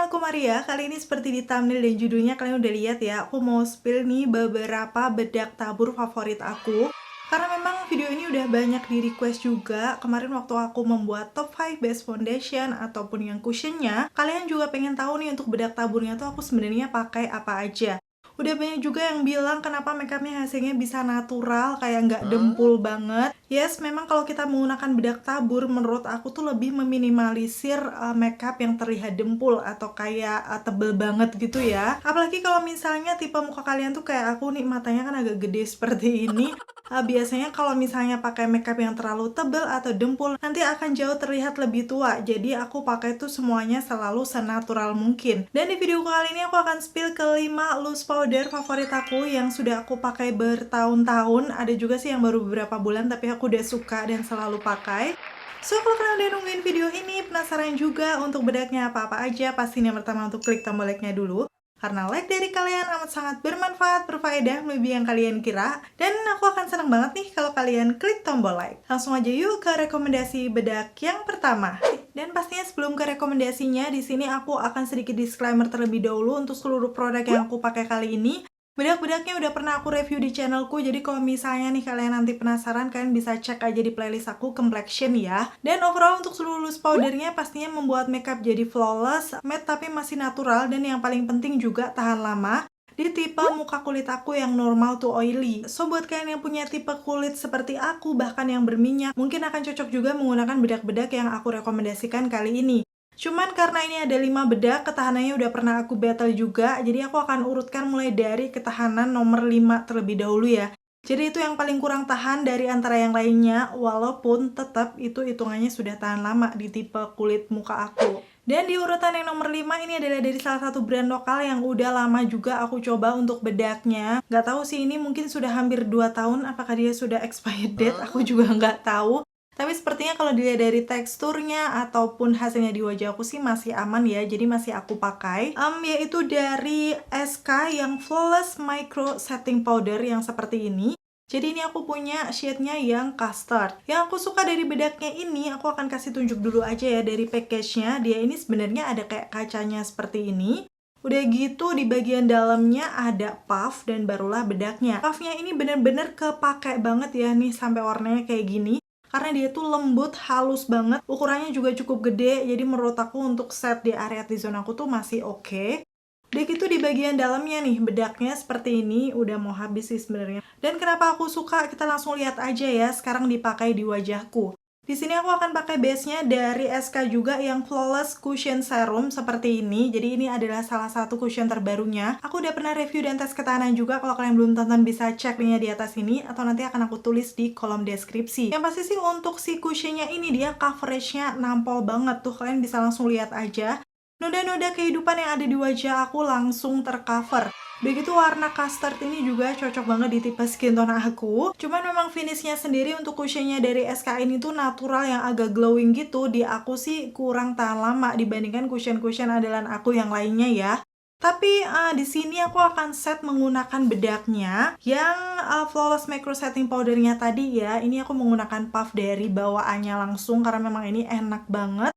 aku Maria. Kali ini seperti di thumbnail dan judulnya kalian udah lihat ya, aku mau spill nih beberapa bedak tabur favorit aku. Karena memang video ini udah banyak di request juga. Kemarin waktu aku membuat top 5 best foundation ataupun yang cushionnya, kalian juga pengen tahu nih untuk bedak taburnya tuh aku sebenarnya pakai apa aja. Udah banyak juga yang bilang kenapa makeupnya hasilnya bisa natural, kayak nggak dempul banget. Yes, memang kalau kita menggunakan bedak tabur, menurut aku tuh lebih meminimalisir makeup yang terlihat dempul atau kayak tebel banget gitu ya. Apalagi kalau misalnya tipe muka kalian tuh kayak aku nih, matanya kan agak gede seperti ini. Biasanya kalau misalnya pakai makeup yang terlalu tebel atau dempul, nanti akan jauh terlihat lebih tua. Jadi aku pakai tuh semuanya selalu senatural mungkin. Dan di video kali ini aku akan spill ke 5 loose powder favorit aku yang sudah aku pakai bertahun-tahun. Ada juga sih yang baru beberapa bulan tapi aku udah suka dan selalu pakai. So, kalau kalian udah nungguin video ini, penasaran juga untuk bedaknya apa-apa aja, pastinya pertama untuk klik tombol like-nya dulu. Karena like dari kalian amat sangat bermanfaat, berfaedah, melebihi yang kalian kira. Dan aku akan senang banget nih kalau kalian klik tombol like. Langsung aja yuk ke rekomendasi bedak yang pertama. Dan pastinya sebelum ke rekomendasinya, di sini aku akan sedikit disclaimer terlebih dahulu untuk seluruh produk yang aku pakai kali ini. Bedak-bedaknya udah pernah aku review di channelku, jadi kalau misalnya nih kalian nanti penasaran, kalian bisa cek aja di playlist aku, Complexion ya. Dan overall untuk seluruh loose powdernya pastinya membuat makeup jadi flawless, matte tapi masih natural, dan yang paling penting juga tahan lama di tipe muka kulit aku yang normal to oily. So buat kalian yang punya tipe kulit seperti aku, bahkan yang berminyak, mungkin akan cocok juga menggunakan bedak-bedak yang aku rekomendasikan kali ini. Cuman karena ini ada 5 bedak, ketahanannya udah pernah aku battle juga, jadi aku akan urutkan mulai dari ketahanan nomor 5 terlebih dahulu ya. Jadi itu yang paling kurang tahan dari antara yang lainnya, walaupun tetap itu hitungannya sudah tahan lama di tipe kulit muka aku. Dan di urutan yang nomor 5 ini adalah dari salah satu brand lokal yang udah lama juga aku coba untuk bedaknya. Nggak tahu sih, ini mungkin sudah hampir 2 tahun, apakah dia sudah expired date, aku juga nggak tahu. Tapi sepertinya kalau dilihat dari teksturnya ataupun hasilnya di wajah aku sih masih aman ya, jadi masih aku pakai. Yaitu dari SK yang Flawless Micro Setting Powder yang seperti ini. Jadi ini aku punya shade-nya yang custard. Yang aku suka dari bedaknya ini, aku akan kasih tunjuk dulu aja ya dari package-nya. Dia ini sebenarnya ada kayak kacanya seperti ini. Udah gitu di bagian dalamnya ada puff dan barulah bedaknya. Puffnya ini bener-bener kepake banget ya nih sampai warnanya kayak gini. Karena dia tuh lembut, halus banget, ukurannya juga cukup gede, jadi menurut aku untuk set di area T-zone aku tuh masih oke. Udah gitu di bagian dalamnya nih, bedaknya seperti ini, udah mau habis sih sebenarnya. Dan kenapa aku suka, kita langsung lihat aja ya, sekarang dipakai di wajahku. Di sini aku akan pakai base-nya dari SK juga yang Flawless Cushion Serum seperti ini. Jadi ini adalah salah satu cushion terbarunya. Aku udah pernah review dan tes ketahanan juga. Kalau kalian belum tonton bisa cek linknya di atas ini atau nanti akan aku tulis di kolom deskripsi. Yang pasti sih untuk si cushionnya ini dia coveragenya nampol banget tuh. Kalian bisa langsung lihat aja. Noda-noda kehidupan yang ada di wajah aku langsung tercover. Begitu warna custard ini juga cocok banget di tipe skin tone aku. Cuman memang finishnya sendiri untuk cushionnya dari SK ini tuh natural yang agak glowing gitu. Di aku sih kurang tahan lama dibandingkan cushion-cushion andalan aku yang lainnya ya. Tapi di sini aku akan set menggunakan bedaknya yang Flawless Micro Setting Powdernya tadi ya. Ini aku menggunakan puff dari bawaannya langsung karena memang ini enak banget.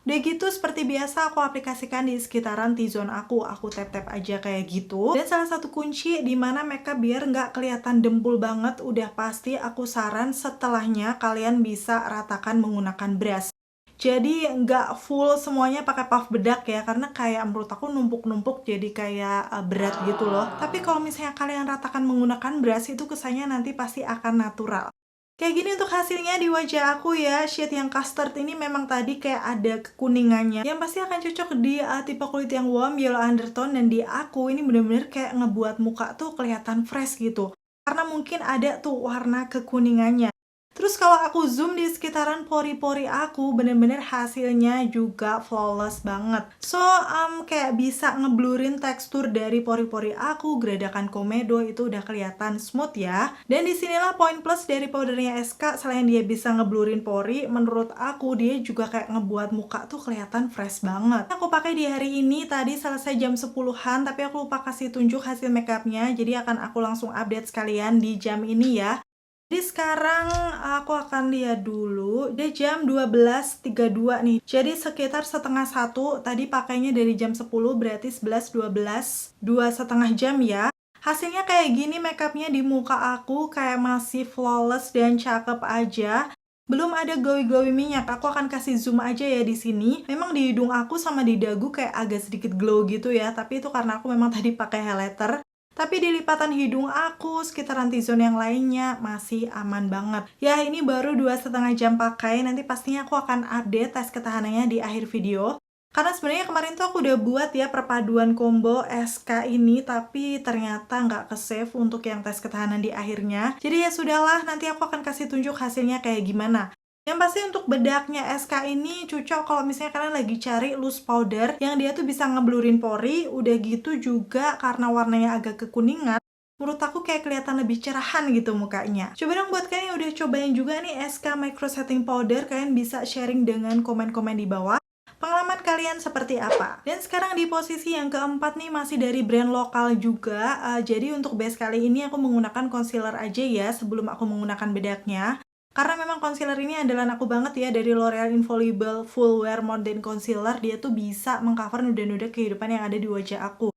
Udah gitu seperti biasa aku aplikasikan di sekitaran T-zone aku tap-tap aja kayak gitu. Dan salah satu kunci dimana makeup biar nggak kelihatan dempul banget, udah pasti aku saran setelahnya kalian bisa ratakan menggunakan brush. Jadi nggak full semuanya pakai puff bedak ya, karena kayak menurut aku numpuk-numpuk jadi kayak berat gitu loh. Tapi kalau misalnya kalian ratakan menggunakan brush itu kesannya nanti pasti akan natural. Kayak gini untuk hasilnya di wajah aku ya. Shade yang custard ini memang tadi kayak ada kekuningannya, yang pasti akan cocok di tipe kulit yang warm yellow undertone. Dan di aku ini bener-bener kayak ngebuat muka tuh kelihatan fresh gitu, karena mungkin ada tuh warna kekuningannya. Terus kalau aku zoom di sekitaran pori-pori aku, bener-bener hasilnya juga flawless banget. So, kayak bisa ngeblurin tekstur dari pori-pori aku, geradakan komedo itu udah kelihatan smooth ya. Dan disinilah poin plus dari powdernya SK, selain dia bisa ngeblurin pori, menurut aku dia juga kayak ngebuat muka tuh kelihatan fresh banget. Aku pakai di hari ini, tadi selesai jam 10-an, tapi aku lupa kasih tunjuk hasil makeupnya, jadi akan aku langsung update sekalian di jam ini ya. Jadi sekarang aku akan lihat dulu, udah jam 12.32 nih. Jadi sekitar setengah satu, tadi pakainya dari jam 10 berarti 11, 12, 2,5 jam ya. Hasilnya kayak gini, makeupnya di muka aku kayak masih flawless dan cakep aja. Belum ada glowy-glowy minyak. Aku akan kasih zoom aja ya di sini. Memang di hidung aku sama di dagu kayak agak sedikit glow gitu ya, tapi itu karena aku memang tadi pakai highlighter. Tapi di lipatan hidung aku, sekitaran T-zone yang lainnya masih aman banget. Ya, ini baru 2,5 jam pakai, nanti pastinya aku akan update tes ketahanannya di akhir video. Karena sebenarnya kemarin tuh aku udah buat ya perpaduan combo SK ini, tapi ternyata nggak ke-save untuk yang tes ketahanan di akhirnya. Jadi ya sudahlah, nanti aku akan kasih tunjuk hasilnya kayak gimana. Yang pasti untuk bedaknya SK ini cocok kalau misalnya kalian lagi cari loose powder yang dia tuh bisa ngeblurin pori, udah gitu juga karena warnanya agak kekuningan, menurut aku kayak kelihatan lebih cerahan gitu mukanya. Coba dong buat kalian yang udah cobain juga nih SK Micro Setting Powder, kalian bisa sharing dengan komen-komen di bawah. Pengalaman kalian seperti apa? Dan sekarang di posisi yang keempat nih masih dari brand lokal juga. Jadi untuk base kali ini aku menggunakan concealer aja ya sebelum aku menggunakan bedaknya. Karena memang concealer ini andalan aku banget ya, dari L'Oreal Infallible Full Wear Modern Concealer. Dia tuh bisa mengcover noda-noda kehidupan yang ada di wajah aku.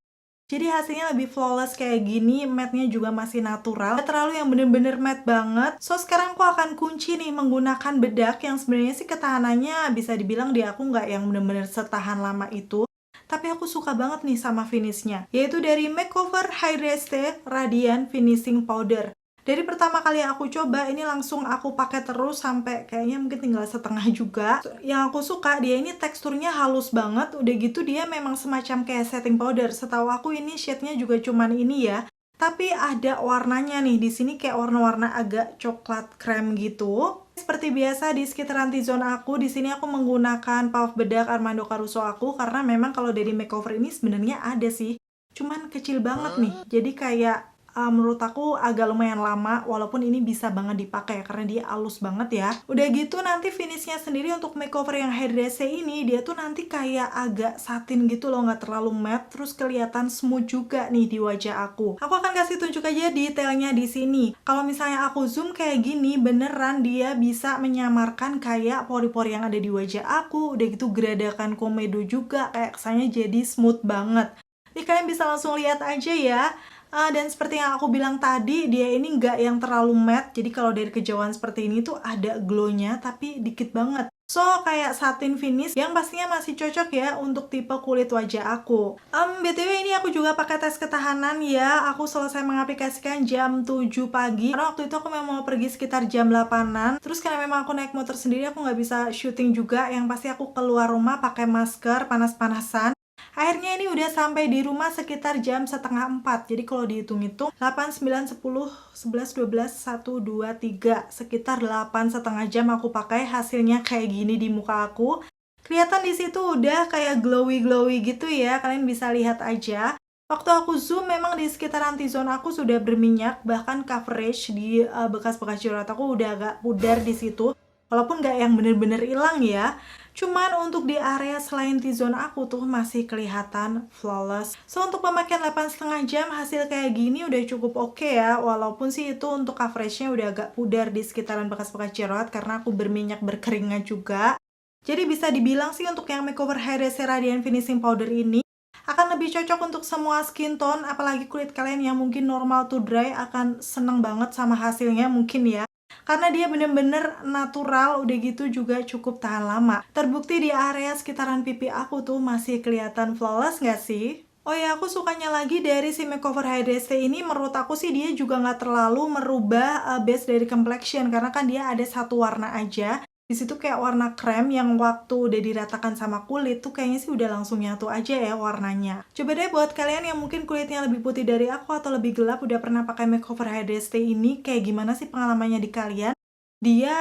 Jadi hasilnya lebih flawless kayak gini, matte-nya juga masih natural, gak terlalu yang bener-bener matte banget. So sekarang aku akan kunci nih menggunakan bedak yang sebenarnya sih ketahanannya bisa dibilang di aku nggak yang bener-bener setahan lama itu. Tapi aku suka banget nih sama finishnya, yaitu dari Makeover Hydrate Radiant Finishing Powder. Dari pertama kali aku coba, ini langsung aku pakai terus sampai kayaknya mungkin tinggal setengah juga. Yang aku suka, dia ini teksturnya halus banget, udah gitu dia memang semacam kayak setting powder. Setahu aku ini shade-nya juga cuman ini ya. Tapi ada warnanya nih, di sini kayak warna-warna agak coklat krem gitu. Seperti biasa di sekitaran T-zone aku, di sini aku menggunakan puff bedak Armando Caruso aku karena memang kalau dari makeover ini sebenarnya ada sih. Cuman kecil banget nih. Jadi kayak menurut aku agak lumayan lama, walaupun ini bisa banget dipakai karena dia halus banget ya. Udah gitu nanti finishnya sendiri untuk makeover yang Hydrate ini, dia tuh nanti kayak agak satin gitu loh, nggak terlalu matte, terus kelihatan smooth juga nih di wajah aku. Aku akan kasih tunjuk aja detailnya di sini. Kalau misalnya aku zoom kayak gini, beneran dia bisa menyamarkan kayak pori-pori yang ada di wajah aku. Udah gitu geradakan komedo juga, kayak kesannya jadi smooth banget. Jadi kalian bisa langsung lihat aja ya. Dan seperti yang aku bilang tadi, dia ini nggak yang terlalu matte. Jadi kalau dari kejauhan seperti ini tuh ada glow-nya, tapi dikit banget. So, kayak satin finish yang pastinya masih cocok ya untuk tipe kulit wajah aku. BTW ini aku juga pakai tes ketahanan ya. Aku selesai mengaplikasikan jam 7 pagi. Karena waktu itu aku memang mau pergi sekitar jam 8-an. Terus karena memang aku naik motor sendiri, aku nggak bisa syuting juga. Yang pasti aku keluar rumah pakai masker, panas-panasan. Akhirnya ini udah sampai di rumah sekitar jam setengah 4. Jadi kalau dihitung-hitung 8, 9, 10, 11, 12, 1, 2, 3, sekitar 8,5 jam aku pakai. Hasilnya kayak gini di muka aku. Kelihatan di situ udah kayak glowy-glowy gitu ya. Kalian bisa lihat aja. Waktu aku zoom memang di sekitaran T-zone aku sudah berminyak, bahkan coverage di bekas-bekas jerawat aku udah agak pudar di situ. Walaupun nggak yang bener-bener hilang ya. Cuman untuk di area selain T-zone aku tuh masih kelihatan flawless. So untuk pemakaian 8,5 jam hasil kayak gini udah cukup oke ya. Walaupun sih itu untuk coveragenya udah agak pudar di sekitaran bekas-bekas jerawat karena aku berminyak berkeringat juga. Jadi bisa dibilang sih untuk yang Makeover Hydrate Radiant Finishing Powder ini akan lebih cocok untuk semua skin tone. Apalagi kulit kalian yang mungkin normal to dry akan seneng banget sama hasilnya mungkin ya. Karena dia bener-bener natural, udah gitu juga cukup tahan lama. Terbukti di area sekitaran pipi aku tuh masih kelihatan flawless nggak sih? Oh ya, aku sukanya lagi dari si Makeover Hydrate ini, menurut aku sih dia juga nggak terlalu merubah base dari complexion. Karena kan dia ada satu warna aja. Di situ kayak warna krem yang waktu udah diratakan sama kulit tuh kayaknya sih udah langsung nyatu aja ya warnanya. Coba deh buat kalian yang mungkin kulitnya lebih putih dari aku atau lebih gelap udah pernah pakai Makeover Hydrate ini, kayak gimana sih pengalamannya di kalian? Dia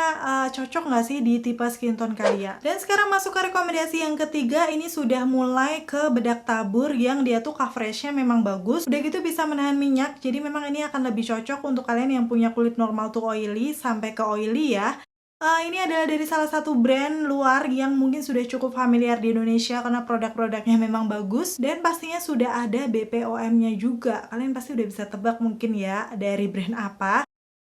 cocok nggak sih di tipe skin tone kalian? Dan sekarang masuk ke rekomendasi yang ketiga, ini sudah mulai ke bedak tabur yang dia tuh coveragenya memang bagus. Udah gitu bisa menahan minyak, jadi memang ini akan lebih cocok untuk kalian yang punya kulit normal to oily sampai ke oily ya. Ini adalah dari salah satu brand luar yang mungkin sudah cukup familiar di Indonesia karena produk-produknya memang bagus dan pastinya sudah ada BPOM-nya juga. Kalian pasti udah bisa tebak mungkin ya dari brand apa.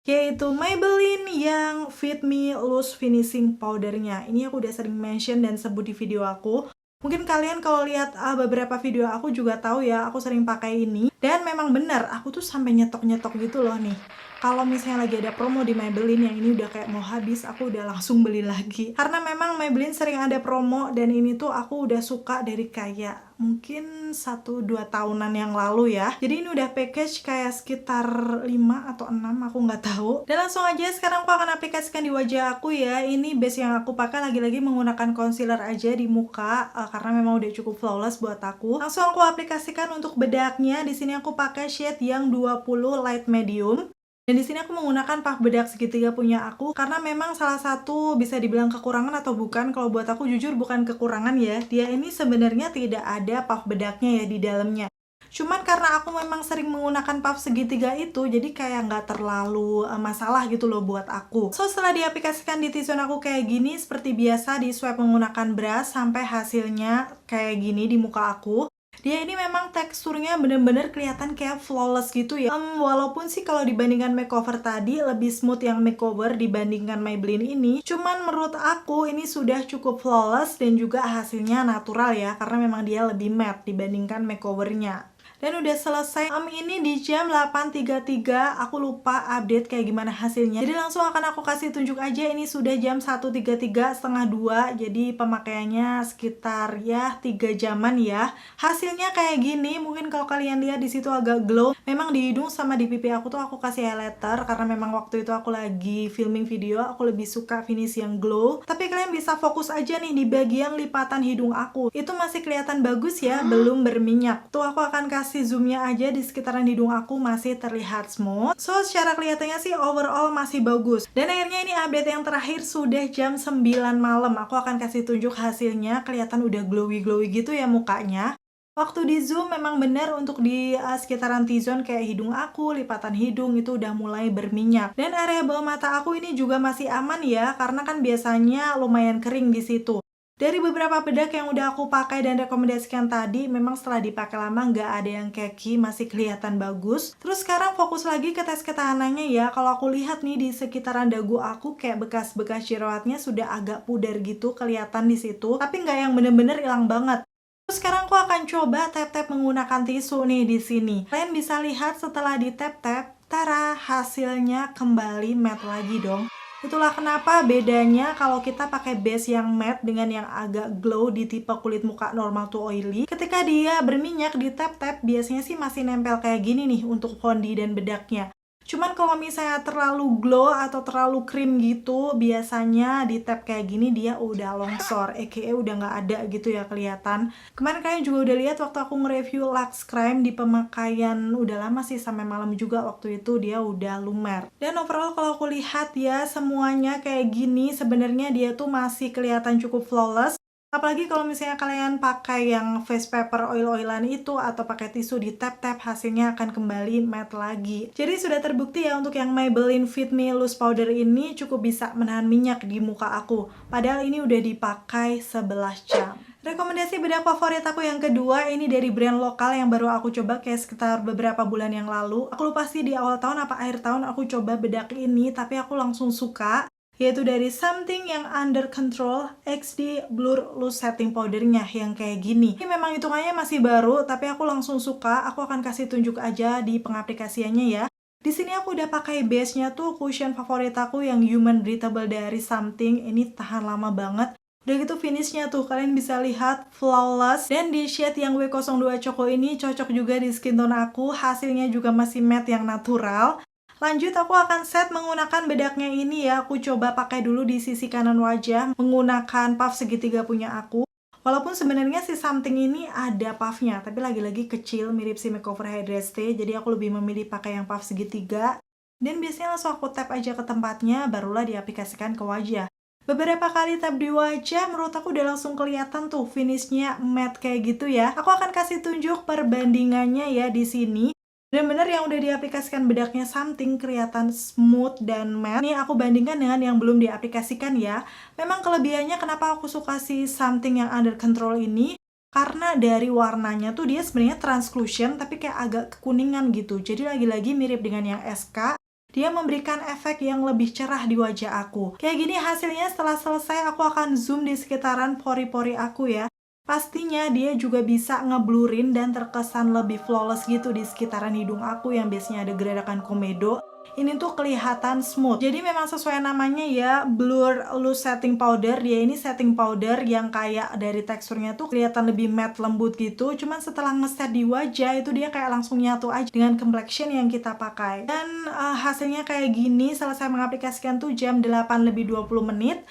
yaitu Maybelline yang Fit Me Loose Finishing Powdernya. Ini aku udah sering mention dan sebut di video aku. Mungkin kalian kalau lihat beberapa video aku juga tahu ya, aku sering pakai ini. Dan memang benar, aku tuh sampai nyetok-nyetok gitu loh nih. Kalau misalnya lagi ada promo di Maybelline yang ini udah kayak mau habis, aku udah langsung beli lagi. Karena memang Maybelline sering ada promo dan ini tuh aku udah suka dari kayak mungkin 1-2 tahunan yang lalu ya. Jadi ini udah package kayak sekitar 5 atau 6, aku nggak tahu. Dan langsung aja sekarang aku akan aplikasikan di wajah aku ya. Ini base yang aku pakai lagi-lagi menggunakan concealer aja di muka karena memang udah cukup flawless buat aku. Langsung aku aplikasikan untuk bedaknya. Di sini aku pakai shade yang 20 light medium. Dan di sini aku menggunakan puff bedak segitiga punya aku karena memang salah satu bisa dibilang kekurangan atau bukan, kalau buat aku jujur bukan kekurangan ya. Dia ini sebenarnya tidak ada puff bedaknya ya di dalamnya. Cuman karena aku memang sering menggunakan puff segitiga itu, jadi kayak nggak terlalu masalah gitu loh buat aku. So setelah diaplikasikan di T-zone aku kayak gini, seperti biasa di swipe menggunakan brush sampai hasilnya kayak gini di muka aku. Dia ini memang teksturnya bener-bener kelihatan kayak flawless gitu ya. Walaupun sih kalau dibandingkan makeover tadi lebih smooth yang makeover dibandingkan Maybelline ini, cuman menurut aku ini sudah cukup flawless dan juga hasilnya natural ya, karena memang dia lebih matte dibandingkan makeovernya. Dan udah selesai ini di jam 8.33, aku lupa update kayak gimana hasilnya. Jadi langsung akan aku kasih tunjuk aja, ini sudah jam 1.33, setengah 2, jadi pemakaiannya sekitar ya 3 jaman ya. Hasilnya kayak gini, mungkin kalau kalian lihat di situ agak glow. Memang di hidung sama di pipi aku tuh aku kasih highlighter, karena memang waktu itu aku lagi filming video, aku lebih suka finish yang glow. Tapi kalian bisa fokus aja nih di bagian lipatan hidung aku. Itu masih kelihatan bagus ya, belum berminyak. Tuh aku akan kasih zoomnya aja di sekitaran hidung aku masih terlihat smooth. So secara kelihatannya sih overall masih bagus. Dan akhirnya ini update yang terakhir sudah jam 9 malam. Aku akan kasih tunjuk hasilnya, kelihatan udah glowy-glowy gitu ya mukanya. Waktu di zoom memang benar untuk di sekitaran T-zone kayak hidung aku, lipatan hidung itu udah mulai berminyak. Dan area bawah mata aku ini juga masih aman ya, karena kan biasanya lumayan kering di situ. Dari beberapa bedak yang udah aku pakai dan rekomendasikan tadi, memang setelah dipakai lama nggak ada yang keki, masih kelihatan bagus. Terus sekarang fokus lagi ke tes ketahanannya ya. Kalau aku lihat nih di sekitaran dagu aku kayak bekas-bekas jerawatnya sudah agak pudar gitu kelihatan di situ, tapi nggak yang bener-bener hilang banget. Terus sekarang aku akan coba tap-tap menggunakan tisu nih di sini. Kalian bisa lihat setelah di tap-tap, tara, hasilnya kembali matte lagi dong. Itulah kenapa bedanya kalau kita pakai base yang matte dengan yang agak glow di tipe kulit muka normal to oily. Ketika dia berminyak di tap-tap, biasanya sih masih nempel kayak gini nih untuk fondi dan bedaknya. Cuman kalau misalnya terlalu glow atau terlalu cream gitu, biasanya di tap kayak gini dia udah longsor, aka udah nggak ada gitu ya kelihatan. Kemarin kalian juga udah lihat waktu aku nge-review Lux Crime di pemakaian udah lama sih, sampai malam juga waktu itu dia udah lumer. Dan overall kalau aku lihat ya semuanya kayak gini, sebenarnya dia tuh masih kelihatan cukup flawless. Apalagi kalau misalnya kalian pakai yang face paper oil-oilan itu atau pakai tisu di tap-tap, hasilnya akan kembali matte lagi. Jadi sudah terbukti ya untuk yang Maybelline Fit Me Loose Powder ini cukup bisa menahan minyak di muka aku. Padahal ini udah dipakai 11 jam. Rekomendasi bedak favorit aku yang kedua ini dari brand lokal yang baru aku coba kayak sekitar beberapa bulan yang lalu. Aku lupa sih di awal tahun apa akhir tahun aku coba bedak ini, tapi aku langsung suka. Yaitu dari Something yang Under Control XD Blur Loose Setting Powdernya yang kayak gini. Ini memang hitungannya masih baru, tapi aku langsung suka. Aku akan kasih tunjuk aja di pengaplikasiannya ya. Di sini aku udah pakai base-nya tuh cushion favorit aku yang Human Breathable dari Something. Ini tahan lama banget. Udah gitu finishnya tuh kalian bisa lihat flawless. Dan di shade yang W02 Choco ini cocok juga di skin tone aku. Hasilnya juga masih matte yang natural. Lanjut aku akan set menggunakan bedaknya ini ya. Aku coba pakai dulu di sisi kanan wajah menggunakan puff segitiga punya aku. Walaupun sebenarnya si Something ini ada puffnya, tapi lagi-lagi kecil mirip si Makeover Hydrate Stay. Jadi aku lebih memilih pakai yang puff segitiga. Dan biasanya langsung aku tap aja ke tempatnya, barulah diaplikasikan ke wajah. Beberapa kali tap di wajah, menurut aku udah langsung kelihatan tuh finishnya matte kayak gitu ya. Aku akan kasih tunjuk perbandingannya ya di sini. Bener-bener yang udah diaplikasikan bedaknya Something kelihatan smooth dan matte. Ini aku bandingkan dengan yang belum diaplikasikan ya. Memang kelebihannya kenapa aku suka si Something yang Under Control ini, karena dari warnanya tuh dia sebenarnya translucent tapi kayak agak kekuningan gitu. Jadi lagi-lagi mirip dengan yang SK. dia memberikan efek yang lebih cerah di wajah aku. Kayak gini hasilnya setelah selesai aku akan zoom di sekitaran pori-pori aku ya. Pastinya dia juga bisa ngeblurin dan terkesan lebih flawless gitu di sekitaran hidung aku yang biasanya ada gerakan komedo. Ini tuh kelihatan smooth. Jadi memang sesuai namanya ya, Blur Loose Setting Powder. Dia ini setting powder yang kayak dari teksturnya tuh kelihatan lebih matte lembut gitu. Cuman setelah ngeset di wajah itu dia kayak langsung nyatu aja dengan complexion yang kita pakai. Dan hasilnya kayak gini, selesai mengaplikasikan tuh jam 8 lebih 20 menit.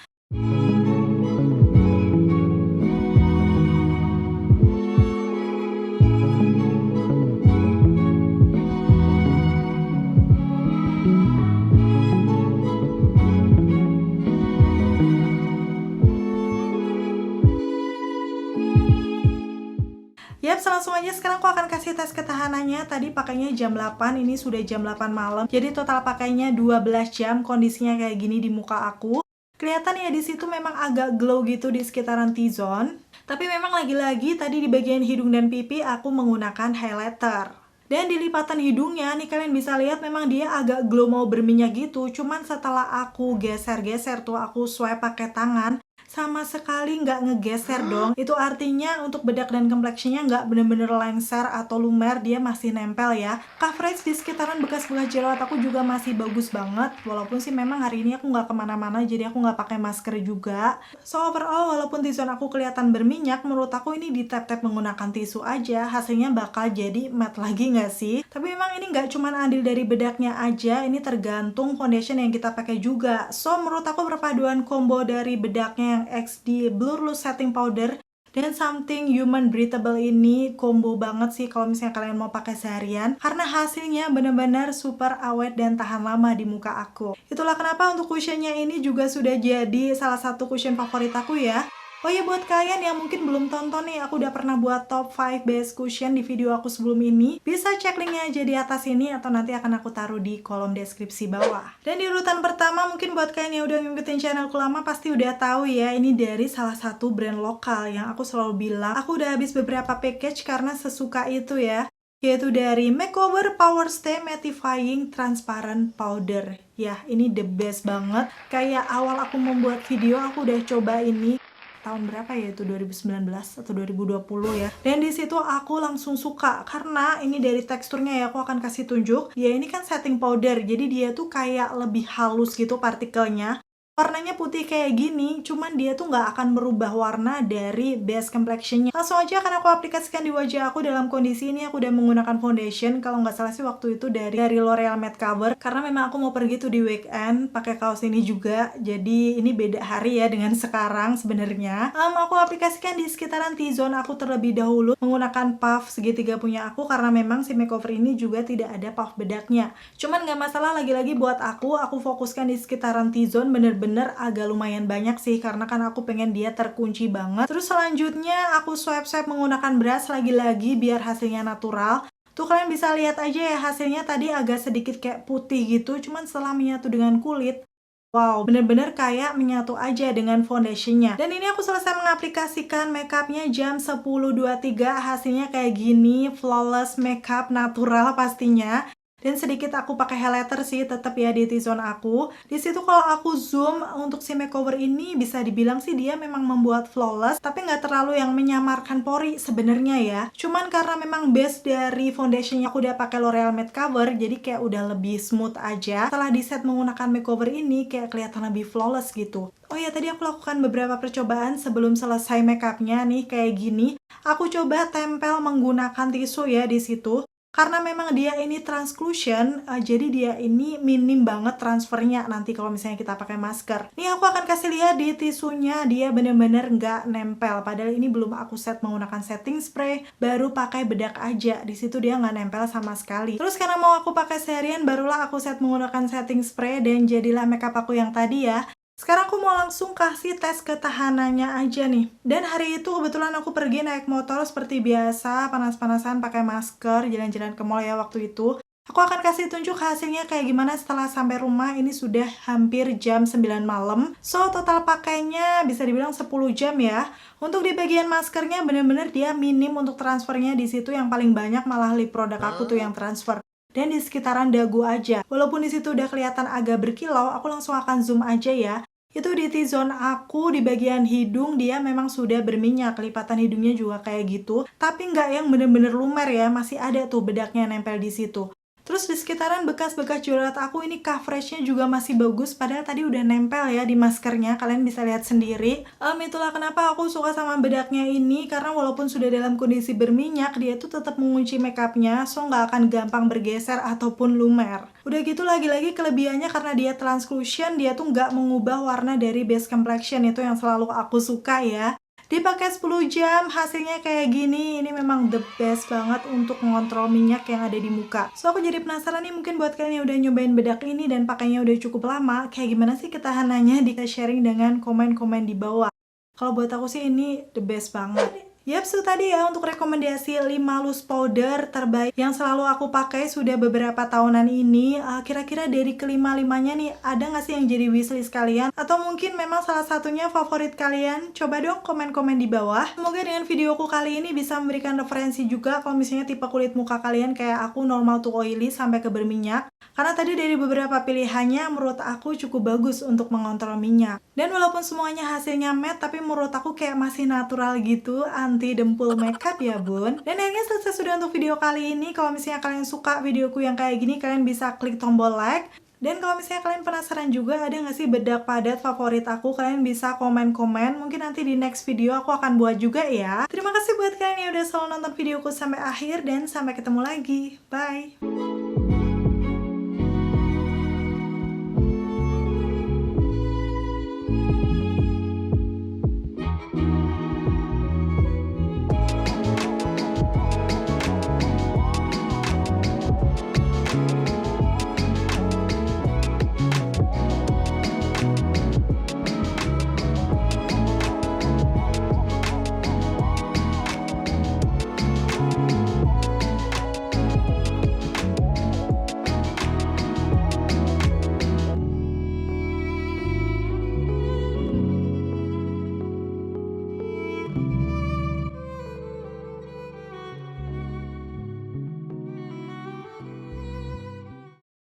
Yap, langsung aja sekarang aku akan kasih tes ketahanannya. Tadi pakainya jam 8, ini sudah jam 8 malam. Jadi total pakainya 12 jam, kondisinya kayak gini di muka aku. Kelihatan ya di situ memang agak glow gitu di sekitaran T-zone. Tapi memang lagi-lagi tadi di bagian hidung dan pipi aku menggunakan highlighter. Dan di lipatan hidungnya nih kalian bisa lihat memang dia agak glow mau berminyak gitu. Cuman setelah aku geser-geser tuh aku swipe pakai tangan, sama sekali nggak ngegeser dong. Itu artinya untuk bedak dan complexion-nya nggak bener-bener lengser atau lumer, dia masih nempel ya. Coverage di sekitaran bekas-bekas jerawat aku juga masih bagus banget. Walaupun sih memang hari ini aku nggak kemana-mana, jadi aku nggak pakai masker juga. So overall walaupun T-zone aku kelihatan berminyak, menurut aku ini di tap-tap menggunakan tisu aja, hasilnya bakal jadi matte lagi nggak sih? Tapi memang ini nggak cuma andil dari bedaknya aja, ini tergantung foundation yang kita pakai juga. So menurut aku perpaduan combo dari bedaknya yang XD Blur Loose Setting Powder dan Something Human Breathable ini combo banget sih kalau misalnya kalian mau pakai seharian, karena hasilnya benar-benar super awet dan tahan lama di muka aku. Itulah kenapa untuk cushionnya ini juga sudah jadi salah satu cushion favorit aku ya. Oh ya, buat kalian yang mungkin belum tonton nih, aku udah pernah buat top 5 best cushion di video aku sebelum ini. Bisa cek linknya aja di atas ini atau nanti akan aku taruh di kolom deskripsi bawah. Dan di urutan pertama, mungkin buat kalian yang udah ngikutin channelku lama pasti udah tahu ya, ini dari salah satu brand lokal yang aku selalu bilang aku udah habis beberapa package karena sesuka itu ya. Yaitu dari Makeover Power Stay Mattifying Transparent Powder. Ya, ini the best banget. Kayak awal aku membuat video, aku udah coba ini tahun berapa ya, itu 2019 atau 2020 ya. Dan di situ aku langsung suka karena ini dari teksturnya ya, aku akan kasih tunjuk. Ya ini kan setting powder, jadi dia tuh kayak lebih halus gitu partikelnya. Warnanya putih kayak gini, cuman dia tuh nggak akan merubah warna dari base complexion-nya. Langsung aja akan aku aplikasikan di wajah aku. Dalam kondisi ini aku udah menggunakan foundation, kalau nggak salah sih waktu itu dari L'Oreal Matte Cover, karena memang aku mau pergi tuh di weekend pakai kaos ini juga, jadi ini beda hari ya dengan sekarang sebenarnya. Aku aplikasikan di sekitaran T-zone aku terlebih dahulu menggunakan puff segitiga punya aku, karena memang si makeover ini juga tidak ada puff bedaknya. Cuman nggak masalah, lagi-lagi buat aku fokuskan di sekitaran T-zone bener-bener agak lumayan banyak sih, karena kan aku pengen dia terkunci banget. Terus selanjutnya aku swipe-swipe menggunakan brush lagi-lagi biar hasilnya natural. Tuh kalian bisa lihat aja ya, hasilnya tadi agak sedikit kayak putih gitu, cuman setelah menyatu dengan kulit, wow, bener-bener kayak menyatu aja dengan foundationnya. Dan ini aku selesai mengaplikasikan makeupnya jam 10.23, hasilnya kayak gini, flawless makeup natural pastinya. Dan sedikit aku pakai highlighter sih tetap ya di T-zone aku. Di situ kalau aku zoom untuk si makeover ini bisa dibilang sih dia memang membuat flawless, tapi nggak terlalu yang menyamarkan pori sebenarnya ya. Cuman karena memang base dari foundationnya aku udah pakai L'Oreal Matte Cover, jadi kayak udah lebih smooth aja. Setelah di set menggunakan makeover ini kayak kelihatan lebih flawless gitu. Oh ya, tadi aku lakukan beberapa percobaan sebelum selesai makeupnya nih kayak gini. Aku coba tempel menggunakan tisu ya di situ. Karena memang dia ini transclusion, jadi dia ini minim banget transfernya nanti kalau misalnya kita pakai masker. Nih aku akan kasih lihat di tisunya, dia bener-bener nggak nempel. Padahal ini belum aku set menggunakan setting spray, baru pakai bedak aja. Di situ dia nggak nempel sama sekali. Terus karena mau aku pakai seharian, barulah aku set menggunakan setting spray dan jadilah makeup aku yang tadi ya. Sekarang aku mau langsung kasih tes ketahanannya aja nih. Dan hari itu kebetulan aku pergi naik motor seperti biasa, panas-panasan pakai masker, jalan-jalan ke mall ya waktu itu. Aku akan kasih tunjuk hasilnya kayak gimana setelah sampai rumah. Ini sudah hampir jam 9 malam. So total pakainya bisa dibilang 10 jam ya. Untuk di bagian maskernya bener-bener dia minim untuk transfernya di situ, yang paling banyak malah lip produk aku tuh yang transfer. dan di sekitaran dagu aja. Walaupun di situ udah kelihatan agak berkilau, aku langsung akan zoom aja ya. Itu di T-zone aku di bagian hidung dia memang sudah berminyak, lipatan hidungnya juga kayak gitu. Tapi nggak yang bener-bener lumer ya, masih ada tuh bedaknya nempel di situ. Terus di sekitaran bekas-bekas jerawat aku ini coveragenya juga masih bagus, padahal tadi udah nempel ya di maskernya, kalian bisa lihat sendiri. Itulah kenapa aku suka sama bedaknya ini, karena walaupun sudah dalam kondisi berminyak, dia tuh tetap mengunci makeupnya, so nggak akan gampang bergeser ataupun lumer. Udah gitu lagi-lagi kelebihannya karena dia translucent, dia tuh nggak mengubah warna dari base complexion, itu yang selalu aku suka ya. Dipakai 10 jam, hasilnya kayak gini. Ini memang the best banget untuk mengontrol minyak yang ada di muka. So, aku jadi penasaran nih, mungkin buat kalian yang udah nyobain bedak ini dan pakainya udah cukup lama, kayak gimana sih ketahanannya? Di sharing dengan komen-komen di bawah. Kalau buat aku sih ini the best banget. Yap, so tadi ya untuk rekomendasi 5 loose powder terbaik yang selalu aku pakai sudah beberapa tahunan ini. Kira-kira dari kelima-limanya nih, ada nggak sih yang jadi wishlist kalian? Atau mungkin memang salah satunya favorit kalian? Coba dong komen-komen di bawah. Semoga dengan videoku kali ini bisa memberikan referensi juga kalau misalnya tipe kulit muka kalian kayak aku normal to oily sampai ke berminyak. Karena tadi dari beberapa pilihannya menurut aku cukup bagus untuk mengontrol minyak. Dan walaupun semuanya hasilnya matte, tapi menurut aku kayak masih natural gitu, anti dempul makeup ya bun. Dan akhirnya selesai sudah untuk video kali ini. Kalau misalnya kalian suka videoku yang kayak gini, kalian bisa klik tombol like. Dan kalau misalnya kalian penasaran juga ada nggak sih bedak padat favorit aku, kalian bisa komen-komen. Mungkin nanti di next video aku akan buat juga ya. Terima kasih buat kalian yang udah selalu nonton videoku sampai akhir dan sampai ketemu lagi. Bye!